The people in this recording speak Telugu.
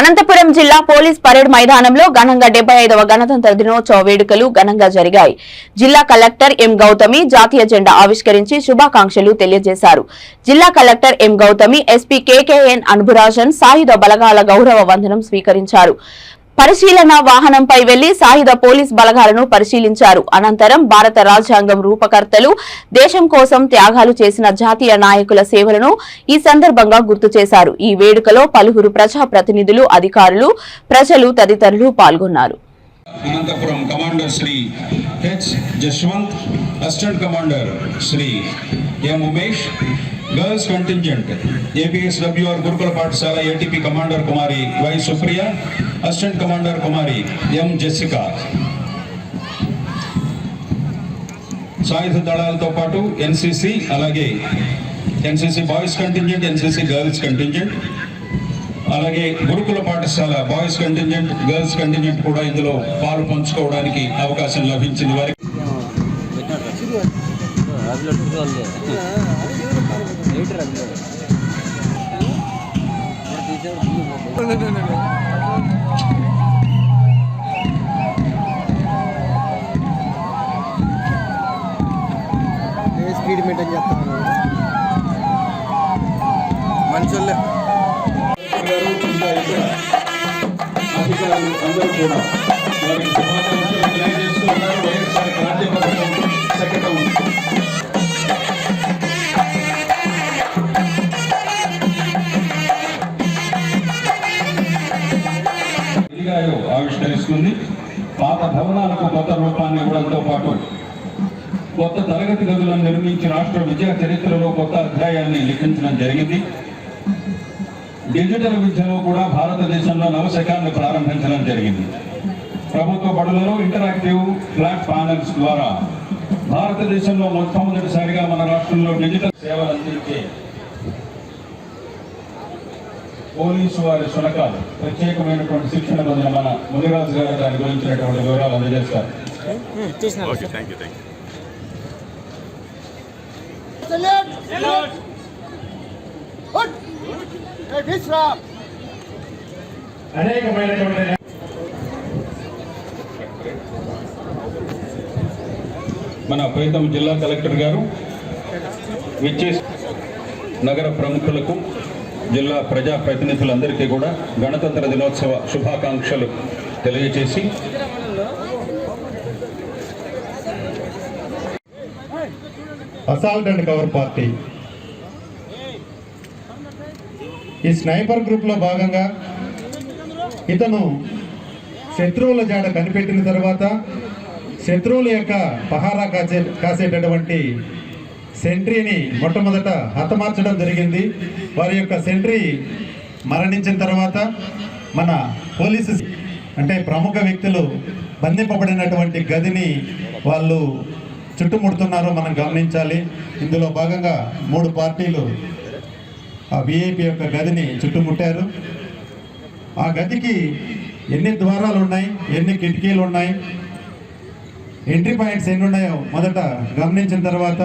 అనంతపురం జిల్లా పోలీస్ పరేడ్ మైదానంలో ఘనంగా 75వ గణతంత్ర దినోత్సవ వేడుకలు ఘనంగా జరిగాయి. జిల్లా కలెక్టర్ ఎం గౌతమి జాతీయ జెండా ఆవిష్కరించి శుభాకాంక్షలు తెలియజేశారు. జిల్లా collector M Gautami, SP KKN Anburajan సాయుధ బలగాల గౌరవ వందనం స్వీకరించారు. పరిశీలన వాహనంపై వెళ్లి సాయుధ పోలీస్ బలగాలను పరిశీలించారు. అనంతరం భారత రాజ్యాంగం రూపకర్తలు దేశం కోసం త్యాగాలు చేసిన జాతీయ నాయకుల సేవలను ఈ సందర్భంగా గుర్తు చేశారు. ఈ వేడుకలో పలువురు ప్రజా ప్రతినిధులు, అధికారులు, ప్రజలు తదితరులు పాల్గొన్నారు. Anantapur commander Shri H Jaswanth, assistant commander Shri M Umesh, girls contingent APSWR గురుకుల పాఠశాల ATP commander Kumari Y Supriya, assistant commander Kumari M Jessica, సాయుధ దళాలతో పాటు NCC, అలాగే NCC boys contingent, NCC girls contingent, అలాగే గురుకుల పాఠశాల బాయ్స్ కంటింజెంట్, గర్ల్స్ కంటింజెంట్ కూడా ఇందులో పాలు పంచుకోవడానికి అవకాశం లభించింది. వారికి స్పీడ్ మెయింటైన్ చేస్తాను మంచోళ్ళే అధికారులు అందరూ కూడా వారికి శుభాకాంక్షలు తెలియజేస్తున్నారు. వైఎస్ఆర్ కార్యవర్గం సెక్రటరీ ఆవిష్కరిస్తుంది. పాత భవనాలకు కొత్త రూపాన్ని ఇవ్వడంతో పాటు కొత్త తరగతి గదులను నిర్మించి రాష్ట్ర విద్యా చరిత్రలో కొత్త అధ్యాయాన్ని లిఖించడం జరిగింది. డిజిటల్ విద్యలో కూడా భారతదేశంలో నవశకాన్ని ప్రారంభించడం జరిగింది. ప్రభుత్వ బడులలో ఇంటరాక్టివ్ ఫ్లాట్ ప్యానెల్స్ ద్వారా భారతదేశంలో మొట్టమొదటిసారిగా మన రాష్ట్రంలో డిజిటల్ సేవలు అందించే పోలీసు వారి శునకాలు ప్రత్యేకమైనటువంటి శిక్షణ పొందిన మన మునిరాజు గారు దాని గురించినటువంటి వివరాలు అందజేస్తారు. మన ప్రీతం జిల్లా కలెక్టర్ గారు విచ్చేసి నగర ప్రముఖులకు, జిల్లా ప్రజా ప్రతినిధులందరికీ కూడా గణతంత్ర దినోత్సవ శుభాకాంక్షలు తెలియజేసి అసాల్ట్ అండ్ కవర్ పార్టీ ఈ స్నైపర్ గ్రూప్లో భాగంగా ఇతను శత్రువుల జాడ కనిపెట్టిన తర్వాత శత్రువుల యొక్క పహారా కాసేటటువంటి సెంట్రీని మొట్టమొదట హతమార్చడం జరిగింది. వారి యొక్క సెంట్రీ మరణించిన తర్వాత మన పోలీసు అంటే ప్రముఖ వ్యక్తులు బంధింపబడినటువంటి గదిని వాళ్ళు చుట్టుముడుతున్నారు, మనం గమనించాలి. ఇందులో భాగంగా 3 పార్టీలు ఆ VIP యొక్క గదిని చుట్టుముట్టారు. ఆ గదికి ఎన్ని ద్వారాలు ఉన్నాయి, ఎన్ని కిటికీలు ఉన్నాయి, ఎంట్రీ పాయింట్స్ ఎన్ని ఉన్నాయో మొదట గమనించిన తర్వాత